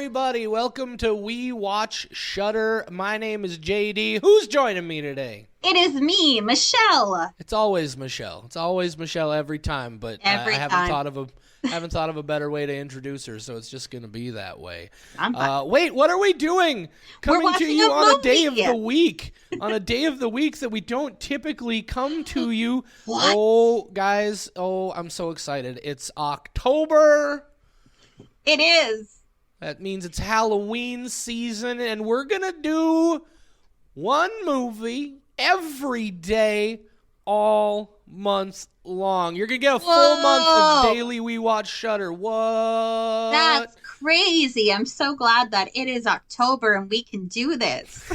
everybody. Welcome to We Watch Shudder. My name is JD. Who's joining me today? It is me, Michelle. It's always Michelle. It's always Michelle every time, but I haven't thought of a better way to introduce her, so it's just going to be that way. Wait, what are we doing? Coming to you on a day of the week. On a day of the week that we don't typically come to you. What? Oh, guys. Oh, I'm so excited. It's October. It is. That means it's Halloween season, and we're going to do one movie every day, all month long. You're going to get a full month of daily We Watch Shudder. What? That's crazy. I'm so glad that it is October and we can do this.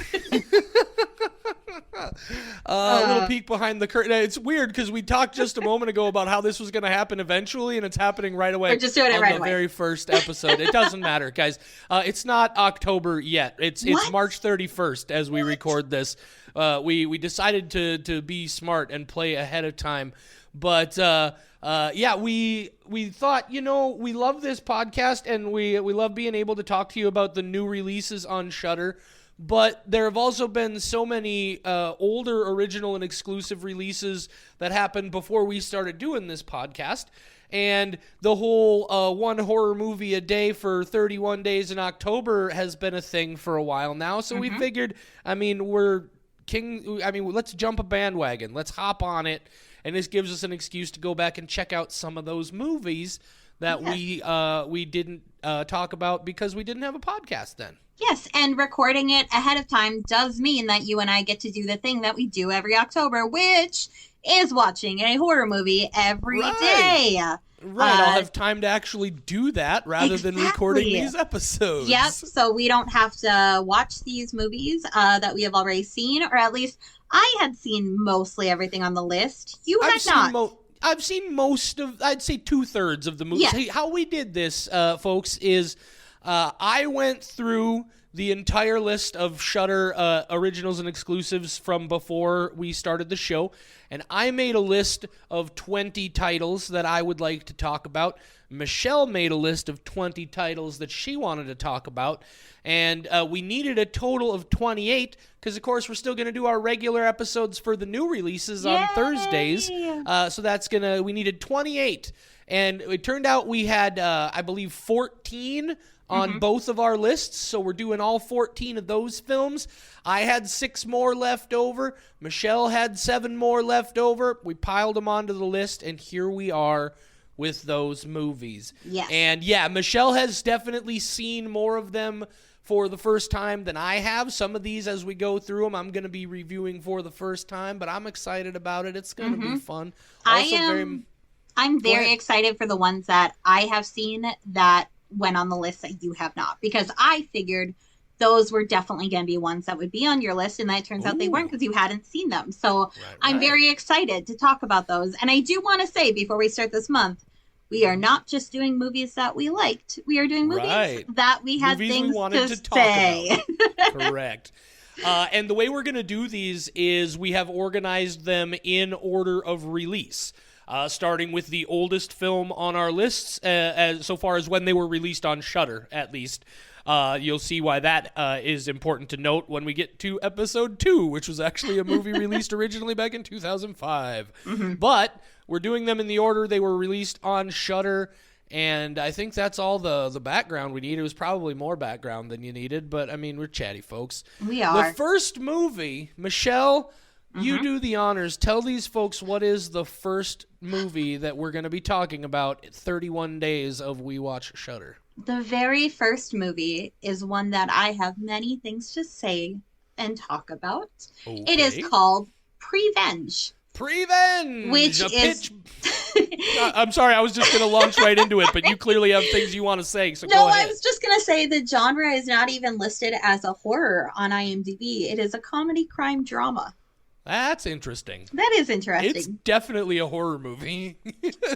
A little peek behind the curtain. It's weird because we talked just a moment ago about how this was going to happen eventually, and it's happening right away. We're just doing it right away. Very first episode. It doesn't matter, guys. It's not October yet. It's March 31st as we record this. We decided to be smart and play ahead of time, but we thought, we love this podcast and we love being able to talk to you about the new releases on Shudder. But there have also been so many older, original, and exclusive releases that happened before we started doing this podcast. And the whole one horror movie a day for 31 days in October has been a thing for a while now. So we figured, let's jump a bandwagon. Let's hop on it. And this gives us an excuse to go back and check out some of those movies that we didn't talk about because we didn't have a podcast then. Yes, and recording it ahead of time does mean that you and I get to do the thing that we do every October, which is watching a horror movie every day. Right, I'll have time to actually do that rather than recording these episodes. Yep, so we don't have to watch these movies that we have already seen, or at least I had seen mostly everything on the list. You had not. I've seen most of, I'd say 2/3 of the movies. Yes. Hey, how we did this, folks, is I went through the entire list of Shudder originals and exclusives from before we started the show, and I made a list of 20 titles that I would like to talk about. Michelle made a list of 20 titles that she wanted to talk about, and we needed a total of 28 because, of course, we're still going to do our regular episodes for the new releases on Thursdays. So we needed 28, and it turned out we had, I believe, 14 on both of our lists, so we're doing all 14 of those films. I had 6 more left over. Michelle had 7 more left over. We piled them onto the list, and here we are with those movies. Yes. And Michelle has definitely seen more of them for the first time than I have. Some of these, as we go through them, I'm going to be reviewing for the first time, but I'm excited about it. It's going to be fun. I'm very excited for the ones that I have seen that went on the list that you have not, because I figured those were definitely going to be ones that would be on your list, and that turns out they weren't because you hadn't seen them. So I'm very excited to talk about those. And I do want to say before we start this month, we are not just doing movies that we liked. We are doing movies that we had things to say. Correct. And the way we're going to do these is we have organized them in order of release. Starting with the oldest film on our lists, as so far as when they were released on Shudder, at least. You'll see why that is important to note when we get to episode 2, which was actually a movie released originally back in 2005. But we're doing them in the order they were released on Shudder, and I think that's all the background we need. It was probably more background than you needed, but, we're chatty folks. We are. The first movie, Michelle, you do the honors. Tell these folks what is the first movie that we're going to be talking about 31 days of We Watch Shudder. The very first movie is one that I have many things to say and talk about. Okay. It is called Prevenge. Prevenge! Which is... I'm sorry, I was just going to launch right into it, but you clearly have things you want to say, so go ahead. No, I was just going to say the genre is not even listed as a horror on IMDb. It is a comedy crime drama. That's interesting. That is interesting. It's definitely a horror movie.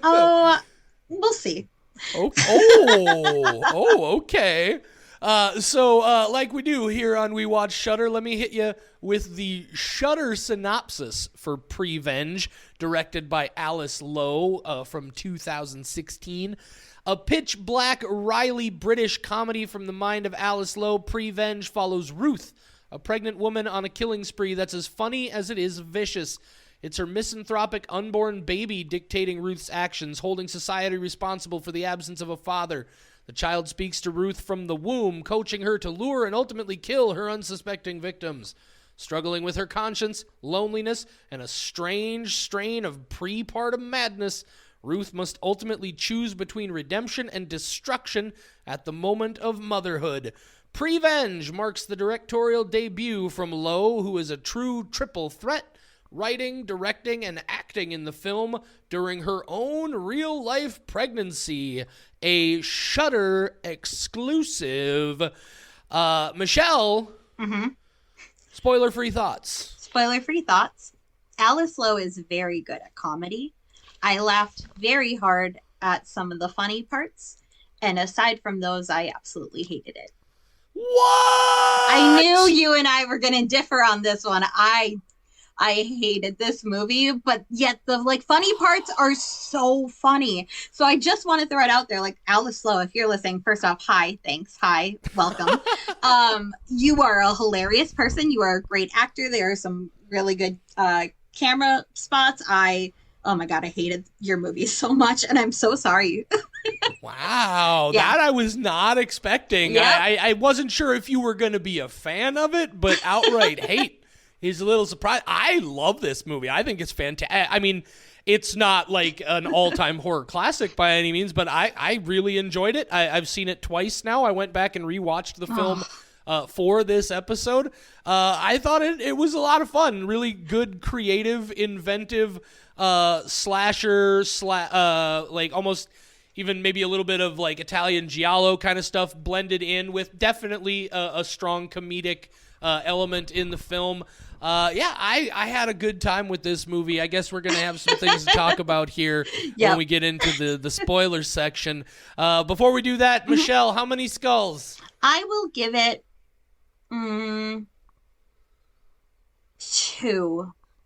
We'll see. Okay. Like we do here on We Watch Shudder, let me hit you with the Shudder synopsis for Prevenge, directed by Alice Lowe from 2016. A pitch-black, wily British comedy from the mind of Alice Lowe, Prevenge follows Ruth, a pregnant woman on a killing spree that's as funny as it is vicious. It's her misanthropic unborn baby dictating Ruth's actions, holding society responsible for the absence of a father. The child speaks to Ruth from the womb, coaching her to lure and ultimately kill her unsuspecting victims. Struggling with her conscience, loneliness, and a strange strain of prepartum madness, Ruth must ultimately choose between redemption and destruction at the moment of motherhood. Prevenge marks the directorial debut from Lowe, who is a true triple threat, writing, directing, and acting in the film during her own real-life pregnancy. A Shudder exclusive. Michelle, spoiler-free thoughts. Spoiler-free thoughts. Alice Lowe is very good at comedy. I laughed very hard at some of the funny parts, and aside from those, I absolutely hated it. What? I knew you and I were going to differ on this one. I hated this movie, but yet the funny parts are so funny. So I just want to throw it out there, Alice Lowe, if you're listening, first off, hi, thanks, hi, welcome. You are a hilarious person. You are a great actor. There are some really good camera spots. Oh my God, I hated your movie so much, and I'm so sorry. Wow, Yeah. that I was not expecting. Yep. I wasn't sure if you were going to be a fan of it, but outright hate is a little surprised. I love this movie. I think it's fantastic. I mean, it's not like an all-time horror classic by any means, but I really enjoyed it. I've seen it twice now. I went back and rewatched the film for this episode. I thought it was a lot of fun. Really good, creative, inventive slasher, almost even maybe a little bit of Italian giallo kind of stuff blended in with definitely a strong comedic element in the film. I had a good time with this movie. I guess we're going to have some things to talk about here when we get into the spoiler section. Before we do that, Michelle, how many skulls? I will give it 2.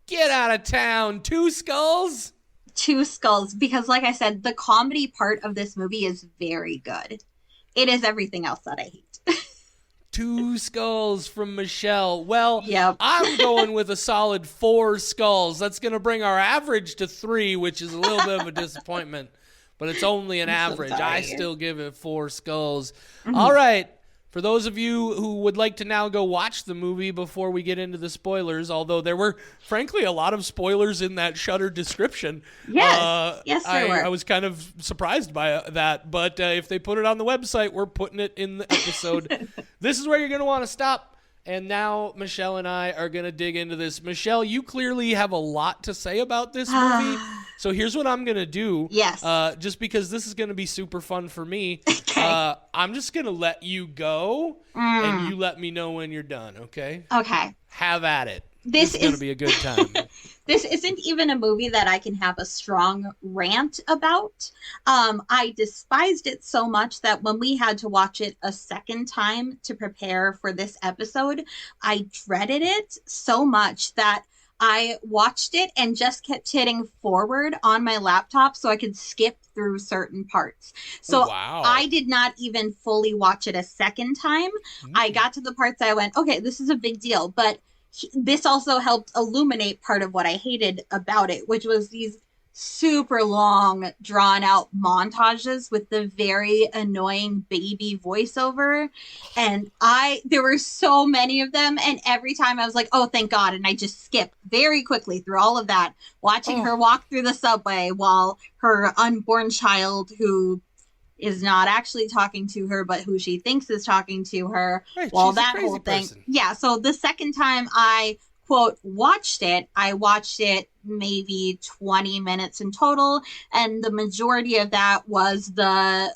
Get out of town. 2 skulls? 2 skulls, because like I said, the comedy part of this movie is very good. It is everything else that I hate. 2 skulls from Michelle. Well, Yep. I'm going with a solid 4 skulls. That's going to bring our average to 3, which is a little bit of a disappointment, but it's only an average. I still give it 4 skulls. All right. For those of you who would like to now go watch the movie before we get into the spoilers, although there were, frankly, a lot of spoilers in that Shudder description. Yes, there were. I was kind of surprised by that, but if they put it on the website, we're putting it in the episode. This is where you're going to want to stop. And now Michelle and I are going to dig into this. Michelle, you clearly have a lot to say about this movie. So here's what I'm going to do. Yes. Just because this is going to be super fun for me. Okay. I'm just going to let you go and you let me know when you're done, okay? Okay. Have at it. This is going to be a good time. This isn't even a movie that I can have a strong rant about. I despised it so much that when we had to watch it a second time to prepare for this episode, I dreaded it so much that I watched it and just kept hitting forward on my laptop so I could skip through certain parts. So wow. I did not even fully watch it a second time. I got to the parts that I went, okay, this is a big deal. But this also helped illuminate part of what I hated about it, which was these super long, drawn out montages with the very annoying baby voiceover. And there were so many of them. And every time I was like, oh, thank God. And I just skipped very quickly through all of that, watching her walk through the subway while her unborn child, who is not actually talking to her, but who she thinks is talking to her. Right, Well, she's a that crazy whole thing. person. Yeah. So the second time I, quote, watched it, I watched it maybe 20 minutes in total. And the majority of that was the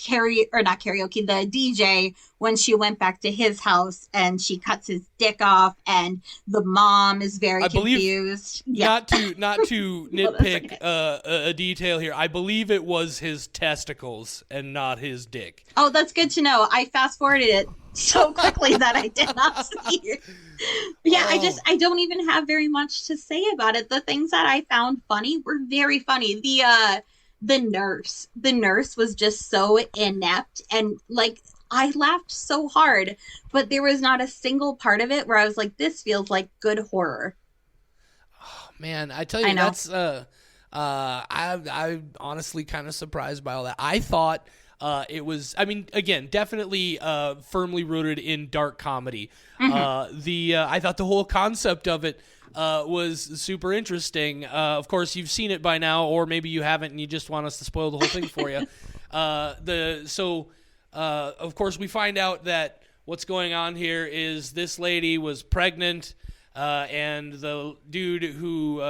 not karaoke, the DJ when she went back to his house and she cuts his dick off and the mom is very confused. Not to nitpick okay. a detail here. I believe it was his testicles and not his dick. Oh, that's good to know. I fast forwarded it so quickly that I did not see it. Yeah, I don't even have very much to say about it. The things that I found funny were very funny. The nurse was just so inept, and like I laughed so hard, but there was not a single part of it where I was like, this feels like good horror. Oh, man, I tell you, that's I'm honestly kind of surprised by all that. I thought it was, I mean, again, definitely firmly rooted in dark comedy. I thought the whole concept of it was super interesting. Of course, you've seen it by now, or maybe you haven't and you just want us to spoil the whole thing for you. Of course, we find out that what's going on here is this lady was pregnant, and the dude who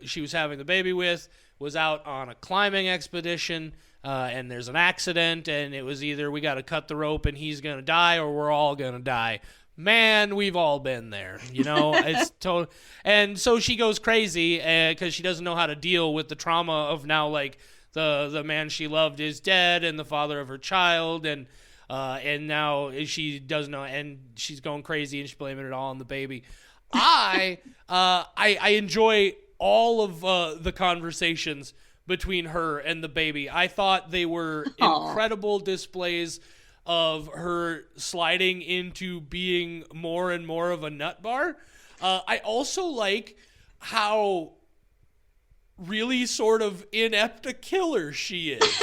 she was having the baby with was out on a climbing expedition, and there's an accident, and it was either we got to cut the rope and he's going to die or we're all going to die. Man, we've all been there, you know. It's total, and so she goes crazy because she doesn't know how to deal with the trauma of now, like the man she loved is dead and the father of her child, and now she doesn't know, and she's going crazy and she's blaming it all on the baby. I enjoy all of the conversations between her and the baby. I thought they were incredible displays of her sliding into being more and more of a nut bar. I also like how really sort of inept a killer she is,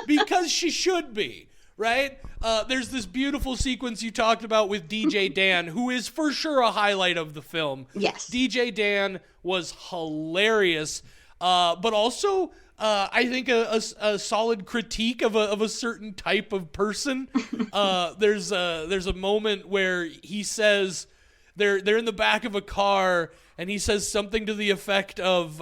because she should be, right? There's this beautiful sequence you talked about with DJ Dan, who is for sure a highlight of the film. Yes. DJ Dan was hilarious, but also I think a solid critique of a certain type of person. There's a moment where he says they're in the back of a car and he says something to the effect of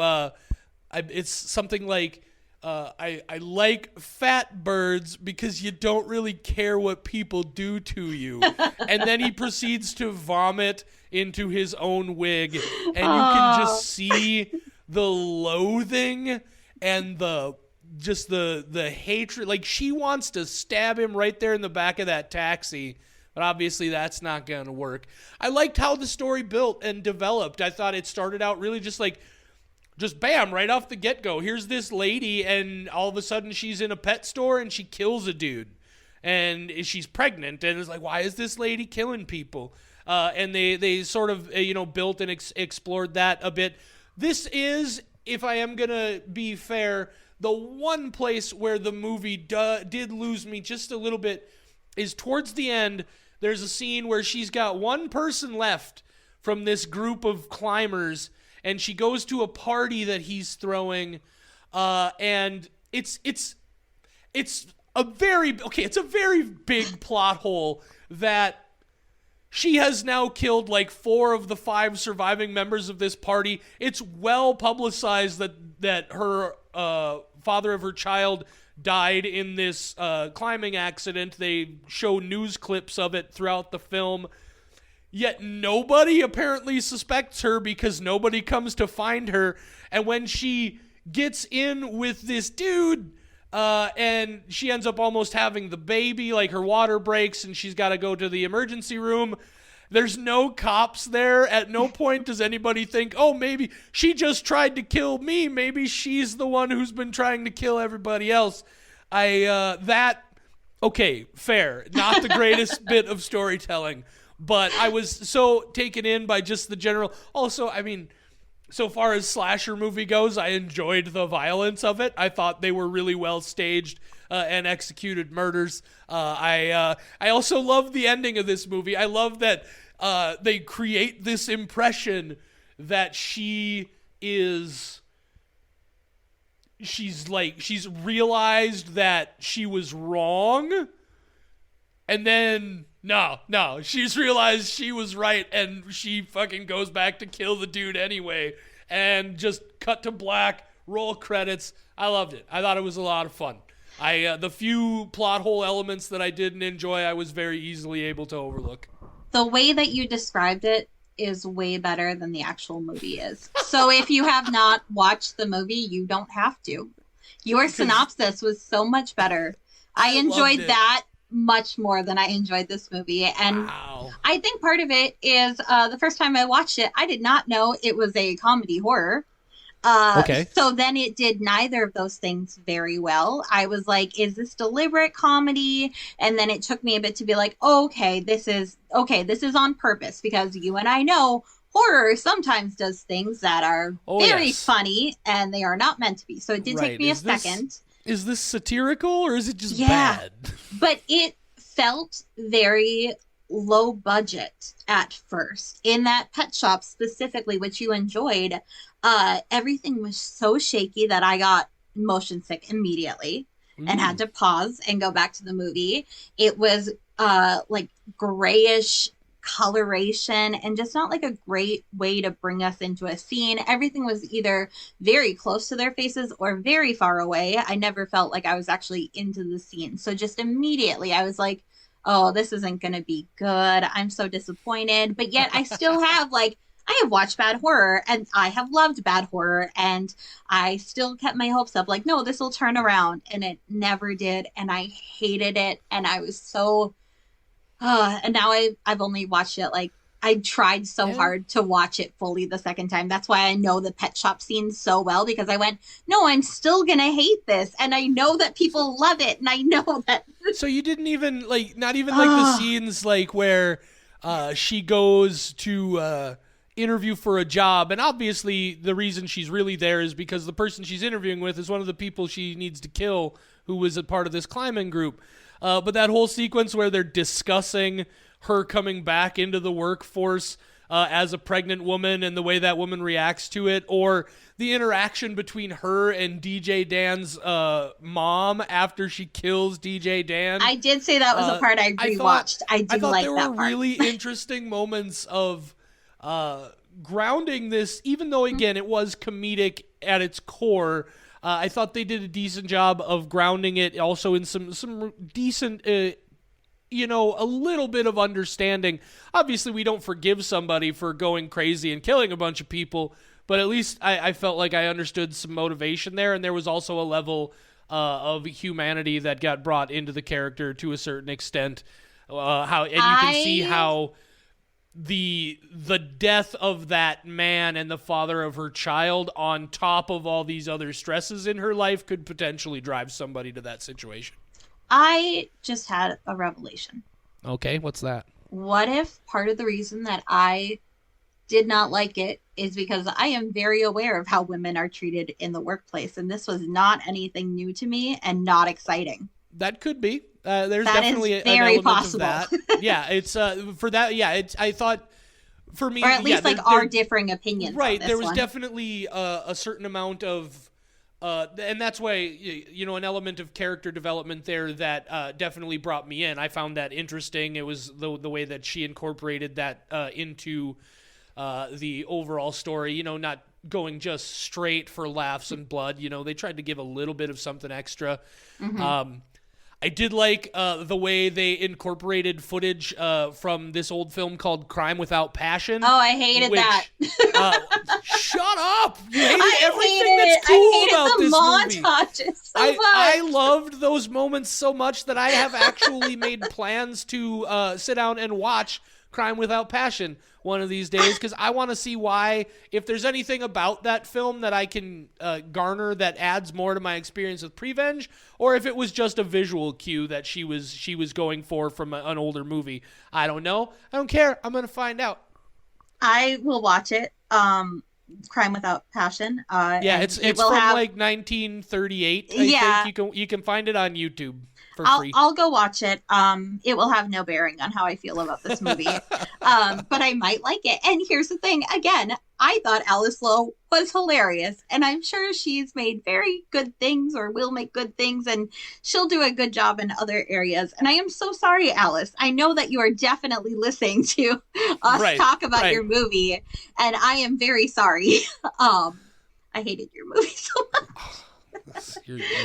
it's something like I like fat birds because you don't really care what people do to you. And then he proceeds to vomit into his own wig, and you can just see the loathing and the hatred. Like, she wants to stab him right there in the back of that taxi, but obviously that's not going to work. I liked how the story built and developed. I thought it started out really just bam, right off the get-go. Here's this lady, and all of a sudden she's in a pet store and she kills a dude. And she's pregnant, and it's like, why is this lady killing people? And they sort of built and explored that a bit. This is, if I am going to be fair, the one place where the movie did lose me just a little bit is towards the end. There's a scene where she's got one person left from this group of climbers, and she goes to a party that he's throwing, and it's a very big plot hole that she has now killed like 4 of the 5 surviving members of this party. It's well publicized that her father of her child died in this climbing accident. They show news clips of it throughout the film. Yet nobody apparently suspects her because nobody comes to find her. And when she gets in with this dude, and she ends up almost having the baby, like her water breaks and she's got to go to the emergency room, there's no cops there. At no point does anybody think, oh, maybe she just tried to kill me. Maybe she's the one who's been trying to kill everybody else. Okay, fair. Not the greatest bit of storytelling. But I was so taken in by just the general. Also, I mean, so far as slasher movie goes, I enjoyed the violence of it. I thought they were really well staged and executed murders. I also love the ending of this movie. I love that they create this impression that she's realized that she was wrong, and then no, she's realized she was right, and she fucking goes back to kill the dude anyway, and just cut to black, roll credits. I loved it. I thought it was a lot of fun. The few plot hole elements that I didn't enjoy, I was very easily able to overlook. The way that you described it is way better than the actual movie is. So if you have not watched the movie, you don't have to. Your synopsis was so much better. I enjoyed that much more than I enjoyed this movie. And I think part of it is the first time I watched it, I did not know it was a comedy horror. So then it did neither of those things very well. I was like, is this deliberate comedy? And then it took me a bit to be like, this is on purpose, because you and I know horror sometimes does things that are very funny and they are not meant to be. So it did take me a second. Is this satirical or is it just bad? But it felt very low budget at first. In that pet shop specifically, which you enjoyed, everything was so shaky that I got motion sick immediately and had to pause and go back to the movie. It was like grayish coloration and just not like a great way to bring us into a scene. Everything was either very close to their faces or very far away. I never felt like I was actually into the scene. So just immediately I was like, oh, this isn't going to be good. I'm so disappointed. But yet I still have I have watched bad horror and I have loved bad horror, and I still kept my hopes up. Like, no, this will turn around, and it never did. And I hated it. And I was so, and now I've only watched it. I tried so hard to watch it fully the second time. That's why I know the pet shop scene so well, because I went, no, I'm still going to hate this. And I know that people love it. And I know that. So you didn't even not even the scenes where she goes to interview for a job. And obviously the reason she's really there is because the person she's interviewing with is one of the people she needs to kill, who was a part of this climbing group. But that whole sequence where they're discussing her coming back into the workforce as a pregnant woman and the way that woman reacts to it, or the interaction between her and DJ Dan's mom after she kills DJ Dan. I did say that was the part I rewatched. I did like that part. There were really interesting moments of grounding this, even though, again, it was comedic at its core. I thought they did a decent job of grounding it also in some decent, a little bit of understanding. Obviously, we don't forgive somebody for going crazy and killing a bunch of people, but at least I felt like I understood some motivation there, and there was also a level of humanity that got brought into the character to a certain extent. You can see how the death of that man and the father of her child, on top of all these other stresses in her life, could potentially drive somebody to that situation. I just had a revelation. Okay, what's that? What if part of the reason that I did not like it is because I am very aware of how women are treated in the workplace, and this was not anything new to me and not exciting. That could be. There's that definitely is very an element possible. Of that. Yeah, it's for that. Yeah, I thought for me, or at least our differing opinions. Right, on this there was one. definitely a certain amount of, and that's why an element of character development there that definitely brought me in. I found that interesting. It was the way that she incorporated that into the overall story. Not going just straight for laughs and blood. They tried to give a little bit of something extra. Mm-hmm. I did like the way they incorporated footage from this old film called Crime Without Passion. Oh, I hated that. Shut up! You hated everything that's cool about this movie. I hated the montages so much. I loved those moments so much that I have actually made plans to sit down and watch Crime Without Passion one of these days, because I want to see why, if there's anything about that film that I can garner that adds more to my experience with Prevenge, or if it was just a visual cue that she was going for from an older movie. I don't know. I don't care. I'm going to find out. I will watch it. Crime Without Passion. It's from 1938. I think you can find it on YouTube. I'll go watch it. It will have no bearing on how I feel about this movie. But I might like it. And here's the thing. Again, I thought Alice Lowe was hilarious. And I'm sure she's made very good things or will make good things. And she'll do a good job in other areas. And I am so sorry, Alice. I know that you are definitely listening to us talk about your movie. And I am very sorry. I hated your movie so much.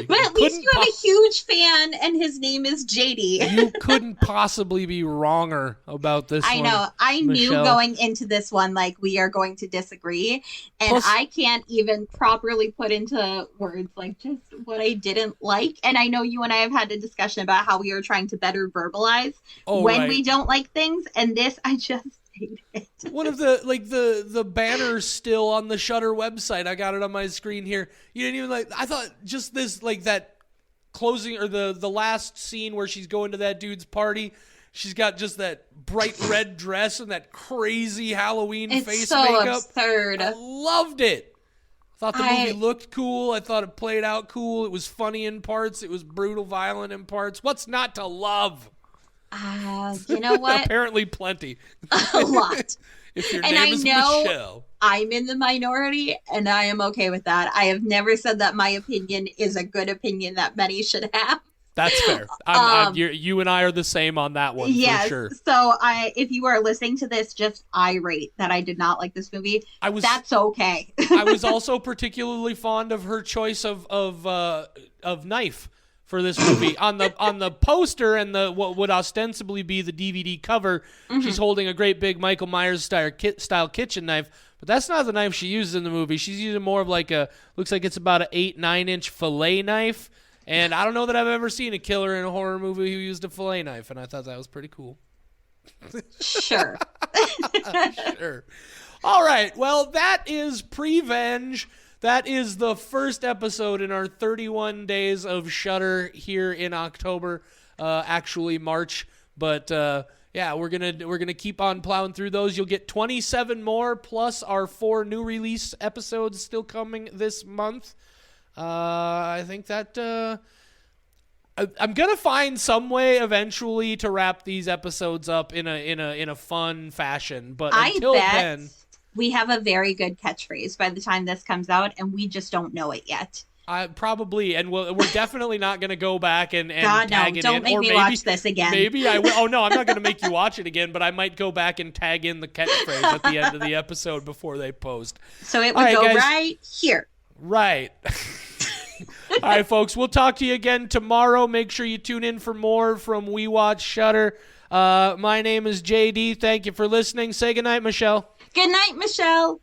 But at least you have a huge fan, and his name is JD. You couldn't possibly be wronger about this one. I know. I knew Michelle. going into this one, like, we are going to disagree. And Plus, I can't even properly put into words, like, just what I didn't like. And I know you and I have had a discussion about how we are trying to better verbalize when we don't like things. And this, I just hate it. One of the banners still on the Shudder website. I got it on my screen here. You didn't even like. I thought just this, like, that closing or the last scene where she's going to that dude's party. She's got just that bright red dress and that crazy Halloween face makeup. It's so absurd. I loved it. I thought the movie looked cool. I thought it played out cool. It was funny in parts. It was brutal, violent in parts. What's not to love? You know what? Apparently plenty. A lot. If your name is Michelle. I'm in the minority, and I am okay with that. I have never said that my opinion is a good opinion that many should have. That's fair. You and I are the same on that one, for sure. So if you are listening to this just irate that I did not like this movie, that's okay. I was also particularly fond of her choice of knife for this movie. on the poster and what would ostensibly be the DVD cover, she's holding a great big Michael Myers style kitchen knife, but that's not the knife she uses in the movie. She's using more of looks like it's about an 8-9 inch fillet knife, and I don't know that I've ever seen a killer in a horror movie who used a fillet knife, and I thought that was pretty cool. Sure. Sure. All right, well, that is Prevenge. That is the first episode in our 31 days of Shudder here in October, actually March. But yeah, we're gonna keep on plowing through those. You'll get 27 more plus our 4 new release episodes still coming this month. I think that I'm gonna find some way eventually to wrap these episodes up in a fun fashion. But until then. We have a very good catchphrase by the time this comes out, and we just don't know it yet. Probably, and we're definitely not going to go back and God, tag no, it don't in. make me watch this again. Maybe I will. Oh, no, I'm not going to make you watch it again, but I might go back and tag in the catchphrase at the end of the episode before they post. So it would go guys, right here. Right. All right, folks, we'll talk to you again tomorrow. Make sure you tune in for more from We Watch Shudder. My name is JD. Thank you for listening. Say goodnight, Michelle. Good night, Michelle.